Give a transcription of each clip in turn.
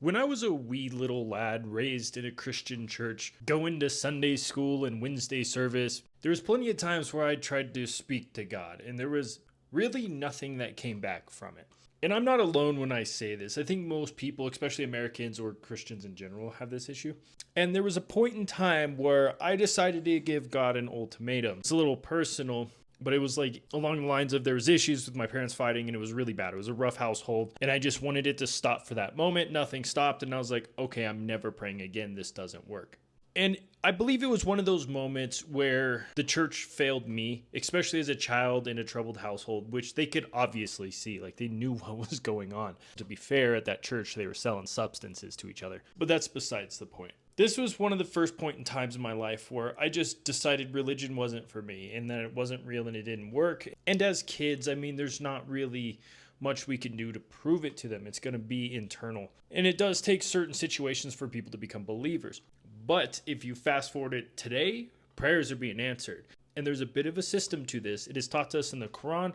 When I was a wee little lad raised in a Christian church, going to Sunday school and Wednesday service, there was plenty of times where I tried to speak to God, and there was really nothing that came back from it. And I'm not alone when I say this. I think most people, especially Americans or Christians in general, have this issue. And there was a point in time where I decided to give God an ultimatum. It's a little personal, but it was like along the lines of there was issues with my parents fighting and it was really bad. It was a rough household and I just wanted it to stop for that moment. Nothing stopped and I was like, okay, I'm never praying again. This doesn't work. And I believe it was one of those moments where the church failed me, especially as a child in a troubled household, which they could obviously see. Like they knew what was going on. To be fair, at that church, they were selling substances to each other. But that's besides the point. This was one of the first point in times in my life where I just decided religion wasn't for me and that it wasn't real and it didn't work. And as kids, I mean, there's not really much we can do to prove it to them. It's going to be internal. And it does take certain situations for people to become believers. But if you fast forward it today, prayers are being answered. And there's a bit of a system to this. It is taught to us in the Quran.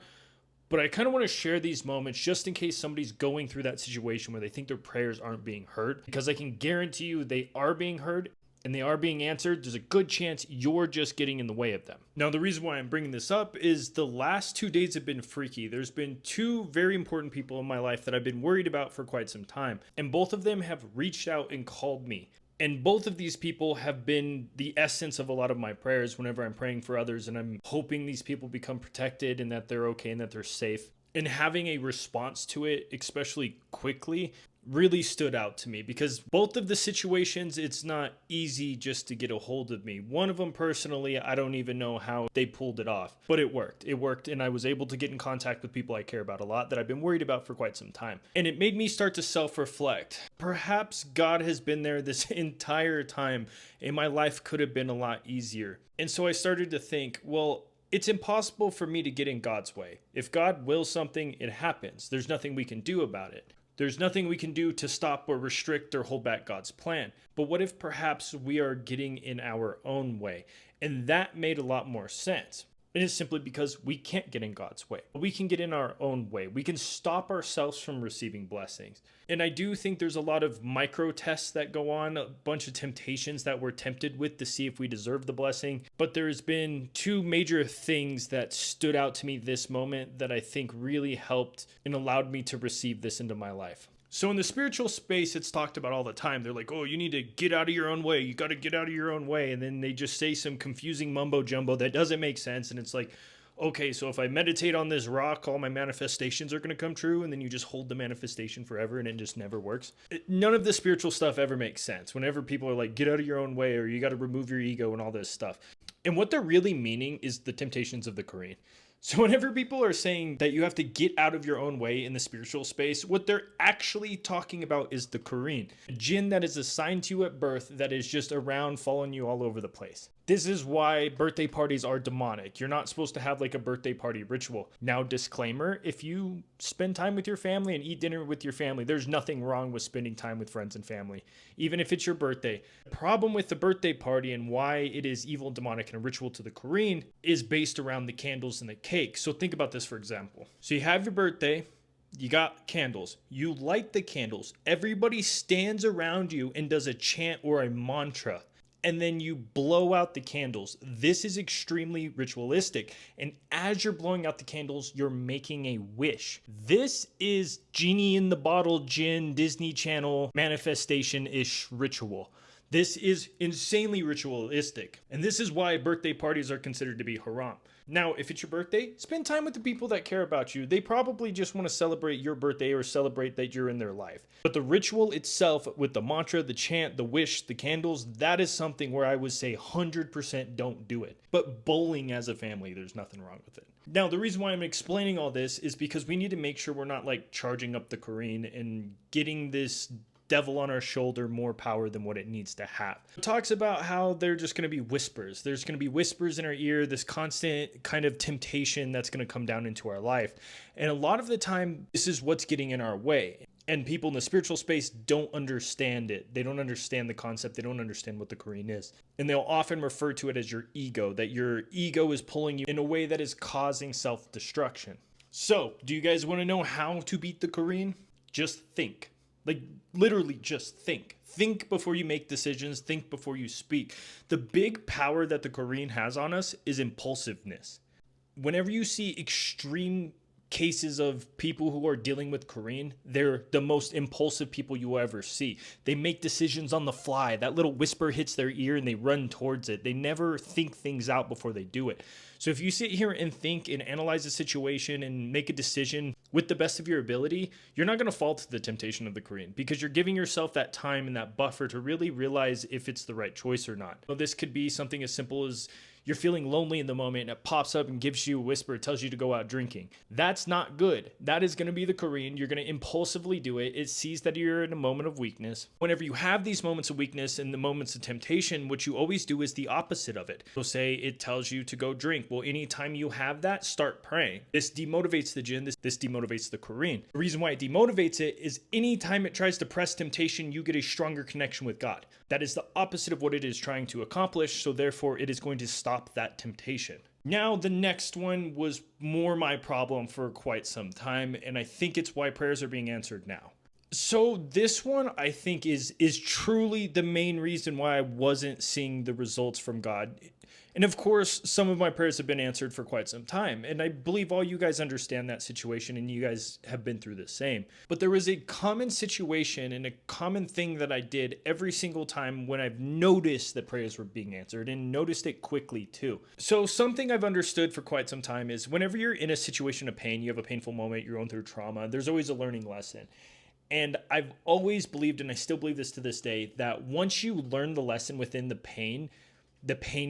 But I kind of want to share these moments just in case somebody's going through that situation where they think their prayers aren't being heard. Because I can guarantee you they are being heard and they are being answered. There's a good chance you're just getting in the way of them. Now, the reason why I'm bringing this up is the last 2 days have been freaky. There's been two very important people in my life that I've been worried about for quite some time. And both of them have reached out and called me. And both of these people have been the essence of a lot of my prayers whenever I'm praying for others and I'm hoping these people become protected and that they're okay and that they're safe. And having a response to it, especially quickly, really stood out to me because both of the situations, it's not easy just to get a hold of me. One of them personally, I don't even know how they pulled it off, but it worked. It worked and I was able to get in contact with people I care about a lot that I've been worried about for quite some time. And it made me start to self-reflect. Perhaps God has been there this entire time and my life could have been a lot easier. And so I started to think, well, it's impossible for me to get in God's way. If God wills something, it happens. There's nothing we can do about it. There's nothing we can do to stop or restrict or hold back God's plan. But what if perhaps we are getting in our own way? And that made a lot more sense. It is simply because we can't get in God's way. We can get in our own way. We can stop ourselves from receiving blessings. And I do think there's a lot of micro tests that go on, a bunch of temptations that we're tempted with to see if we deserve the blessing. But there's been two major things that stood out to me this moment that I think really helped and allowed me to receive this into my life. So in the spiritual space, it's talked about all the time. They're like, oh, you need to get out of your own way. You got to get out of your own way. And then they just say some confusing mumbo jumbo that doesn't make sense. And it's like, okay, so if I meditate on this rock, all my manifestations are going to come true. And then you just hold the manifestation forever and it just never works. None of the spiritual stuff ever makes sense. Whenever people are like, get out of your own way or you got to remove your ego and all this stuff. And what they're really meaning is the temptations of the Quran. So whenever people are saying that you have to get out of your own way in the spiritual space, what they're actually talking about is the Quran, a jinn that is assigned to you at birth that is just around following you all over the place. This is why birthday parties are demonic. You're not supposed to have like a birthday party ritual. Now, disclaimer, if you spend time with your family and eat dinner with your family, there's nothing wrong with spending time with friends and family, even if it's your birthday. The problem with the birthday party and why it is evil, demonic, and a ritual to the Quran is based around the candles and the cake. So think about this, for example. So you have your birthday. You got candles. You light the candles. Everybody stands around you and does a chant or a mantra. And then you blow out the candles. This is extremely ritualistic. And as you're blowing out the candles, you're making a wish. This is genie in the bottle, jinn, Disney Channel manifestation-ish ritual. This is insanely ritualistic. And this is why birthday parties are considered to be haram. Now, if it's your birthday, spend time with the people that care about you. They probably just want to celebrate your birthday or celebrate that you're in their life. But the ritual itself with the mantra, the chant, the wish, the candles, that is something where I would say 100% don't do it. But bowling as a family, there's nothing wrong with it. Now, the reason why I'm explaining all this is because we need to make sure we're not like charging up the Quran and getting this devil on our shoulder more power than what it needs to have. It talks about how they're just going to be whispers. There's going to be whispers in our ear, this constant kind of temptation that's going to come down into our life. And a lot of the time, this is what's getting in our way. And people in the spiritual space don't understand it. They don't understand the concept. They don't understand what the Quran is. And they'll often refer to it as your ego, that your ego is pulling you in a way that is causing self-destruction. So, do you guys want to know how to beat the Quran? Just think. Like, literally just think. Think before you make decisions. Think before you speak. The big power that the Korean has on us is impulsiveness. Whenever you see extreme cases of people who are dealing with Korean, they're the most impulsive people you will ever see. They make decisions on the fly. That little whisper hits their ear and they run towards it. They never think things out before they do it. So if you sit here and think and analyze a situation and make a decision with the best of your ability, you're not going to fall to the temptation of the Korean because you're giving yourself that time and that buffer to really realize if it's the right choice or not. Well, this could be something as simple as you're feeling lonely in the moment and it pops up and gives you a whisper, tells you to go out drinking. That's not good. That is going to be the Korean. You're going to impulsively do it. It sees that you're in a moment of weakness. Whenever you have these moments of weakness and the moments of temptation, what you always do is the opposite of it. So say it tells you to go drink. Well, anytime you have that, start praying. This demotivates the jinn. This demotivates the Korean. The reason why it demotivates it is anytime it tries to press temptation, you get a stronger connection with God. That is the opposite of what it is trying to accomplish. So therefore, it is going to stop that temptation. Now, the next one was more my problem for quite some time, and I think it's why prayers are being answered now. So this one, I think, is truly the main reason why I wasn't seeing the results from God. And of course, some of my prayers have been answered for quite some time. And I believe all you guys understand that situation and you guys have been through the same. But there was a common situation and a common thing that I did every single time when I've noticed that prayers were being answered and noticed it quickly too. So something I've understood for quite some time is whenever you're in a situation of pain, you have a painful moment, you're going through trauma, there's always a learning lesson. And I've always believed, and I still believe this to this day, that once you learn the lesson within the pain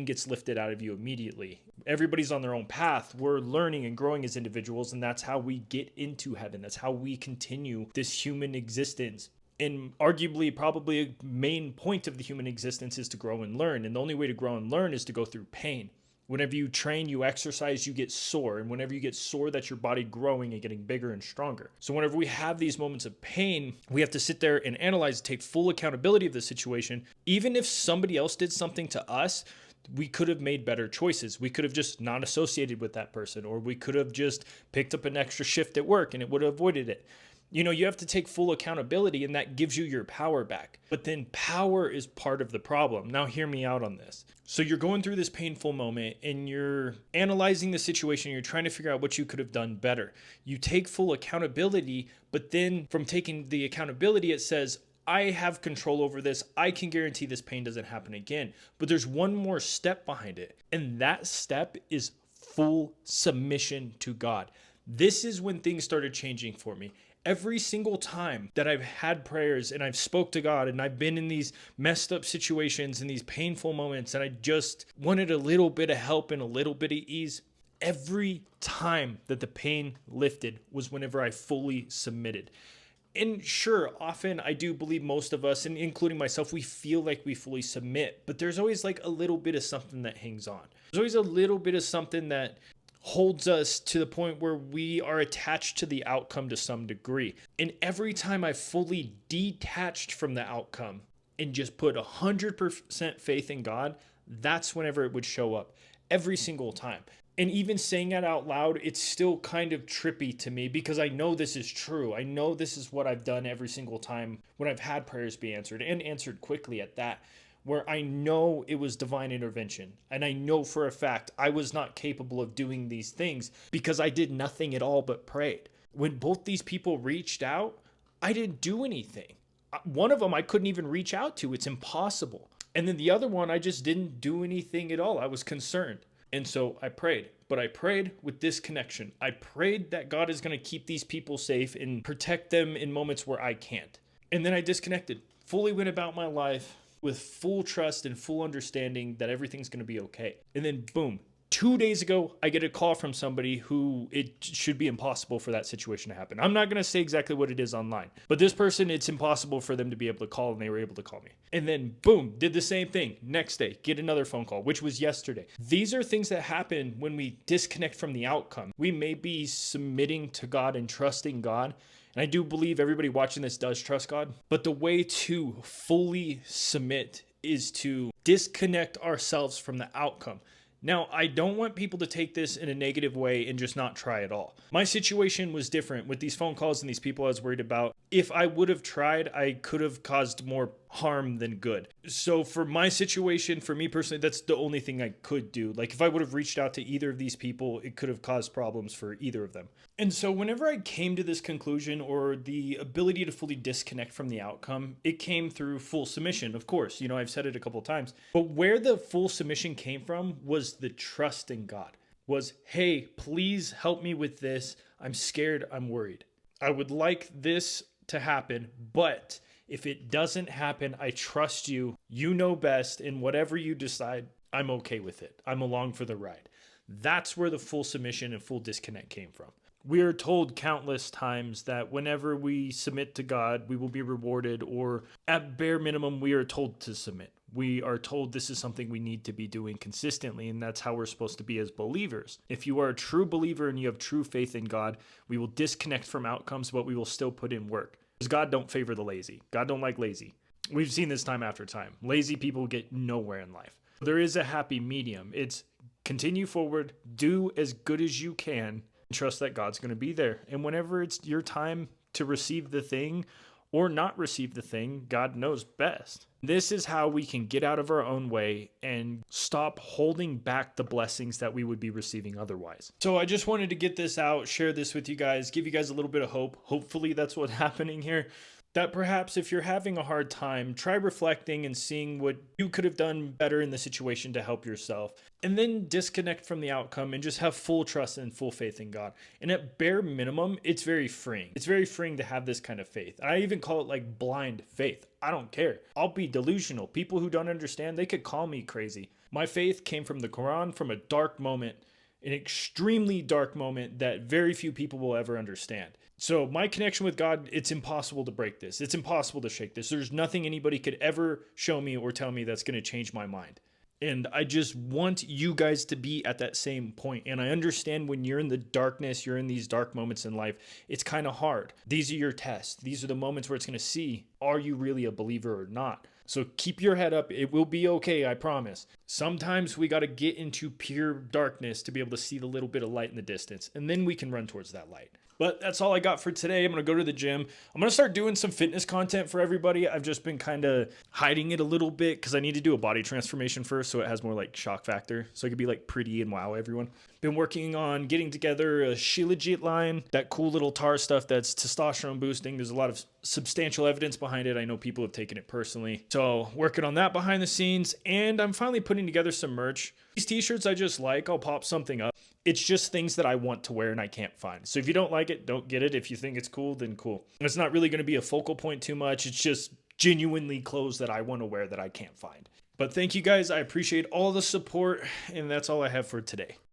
gets lifted out of you immediately. Everybody's on their own path. We're learning and growing as individuals, and that's how we get into heaven. That's how we continue this human existence. And arguably, probably a main point of the human existence is to grow and learn. And the only way to grow and learn is to go through pain. Whenever you train, you exercise, you get sore. And whenever you get sore, that's your body growing and getting bigger and stronger. So whenever we have these moments of pain, we have to sit there and analyze, take full accountability of the situation. Even if somebody else did something to us, we could have made better choices. We could have just not associated with that person, or we could have just picked up an extra shift at work and it would have avoided it. You have to take full accountability, and that gives you your power back. But then power is part of the problem. Now, hear me out on this. So you're going through this painful moment and you're analyzing the situation. You're trying to figure out what you could have done better. You take full accountability, but then from taking the accountability, it says, I have control over this. I can guarantee this pain doesn't happen again. But there's one more step behind it. And that step is full submission to God. This is when things started changing for me. Every single time that I've had prayers and I've spoke to God and I've been in these messed up situations and these painful moments and I just wanted a little bit of help and a little bit of ease, every time that the pain lifted was whenever I fully submitted. And sure, often I do believe most of us, and including myself, we feel like we fully submit, but there's always like a little bit of something that hangs on. There's always a little bit of something that holds us to the point where we are attached to the outcome to some degree. And every time I fully detached from the outcome and just put 100% faith in God, that's whenever it would show up every single time. And even saying that out loud, it's still kind of trippy to me because I know this is true. I know this is what I've done every single time when I've had prayers be answered and answered quickly at that, where I know it was divine intervention. And I know for a fact I was not capable of doing these things because I did nothing at all but prayed. When both these people reached out, I didn't do anything. One of them I couldn't even reach out to. It's impossible. And then the other one, I just didn't do anything at all. I was concerned. And so I prayed, but I prayed with this connection. I prayed that God is going to keep these people safe and protect them in moments where I can't. And then I disconnected, fully went about my life with full trust and full understanding that everything's going to be okay. And then boom, 2 days ago, I get a call from somebody who it should be impossible for that situation to happen. I'm not going to say exactly what it is online, but this person, it's impossible for them to be able to call, and they were able to call me. And then boom, did the same thing. Next day, get another phone call, which was yesterday. These are things that happen when we disconnect from the outcome. We may be submitting to God and trusting God. And I do believe everybody watching this does trust God. But the way to fully submit is to disconnect ourselves from the outcome. Now, I don't want people to take this in a negative way and just not try at all. My situation was different with these phone calls and these people I was worried about. If I would have tried, I could have caused more harm than good. So for my situation, for me personally, that's the only thing I could do. Like if I would have reached out to either of these people, it could have caused problems for either of them. And so whenever I came to this conclusion or the ability to fully disconnect from the outcome, it came through full submission, of course. You know, I've said it a couple of times. But where the full submission came from was the trust in God. Was, hey, please help me with this. I'm scared, I'm worried. I would like this to happen, but if it doesn't happen, I trust you. You know best, and whatever you decide, I'm okay with it. I'm along for the ride. That's where the full submission and full disconnect came from. We are told countless times that whenever we submit to God, we will be rewarded, or at bare minimum, we are told to submit. We are told this is something we need to be doing consistently, and that's how we're supposed to be as believers. If you are a true believer and you have true faith in God, we will disconnect from outcomes, but we will still put in work. Because God don't favor the lazy. God don't like lazy. We've seen this time after time. Lazy people get nowhere in life. There is a happy medium. It's continue forward, do as good as you can, trust that God's going to be there. And whenever it's your time to receive the thing or not receive the thing, God knows best. This is how we can get out of our own way and stop holding back the blessings that we would be receiving otherwise. So I just wanted to get this out, share this with you guys, give you guys a little bit of hope. Hopefully that's what's happening here. That perhaps if you're having a hard time, try reflecting and seeing what you could have done better in the situation to help yourself. And then disconnect from the outcome and just have full trust and full faith in God. And at bare minimum, it's very freeing. It's very freeing to have this kind of faith. I even call it like blind faith. I don't care. I'll be delusional. People who don't understand, they could call me crazy. My faith came from the Quran, from a dark moment, an extremely dark moment that very few people will ever understand. So my connection with God, it's impossible to break this. It's impossible to shake this. There's nothing anybody could ever show me or tell me that's going to change my mind. And I just want you guys to be at that same point. And I understand when you're in the darkness, you're in these dark moments in life, it's kind of hard. These are your tests. These are the moments where it's going to see, are you really a believer or not? So keep your head up. It will be okay, I promise. Sometimes we got to get into pure darkness to be able to see the little bit of light in the distance. And then we can run towards that light. But that's all I got for today. I'm going to go to the gym. I'm going to start doing some fitness content for everybody. I've just been kind of hiding it a little bit because I need to do a body transformation first so it has more like shock factor. So I could be like pretty and wow everyone. Been working on getting together a Shilajit line, that cool little tar stuff that's testosterone boosting. There's a lot of substantial evidence behind it. I know people have taken it personally. So working on that behind the scenes. And I'm finally putting together some merch. These t-shirts I just like. I'll pop something up. It's just things that I want to wear and I can't find. So if you don't like it, don't get it. If you think it's cool, then cool. It's not really going to be a focal point too much. It's just genuinely clothes that I want to wear that I can't find. But thank you guys. I appreciate all the support. And that's all I have for today.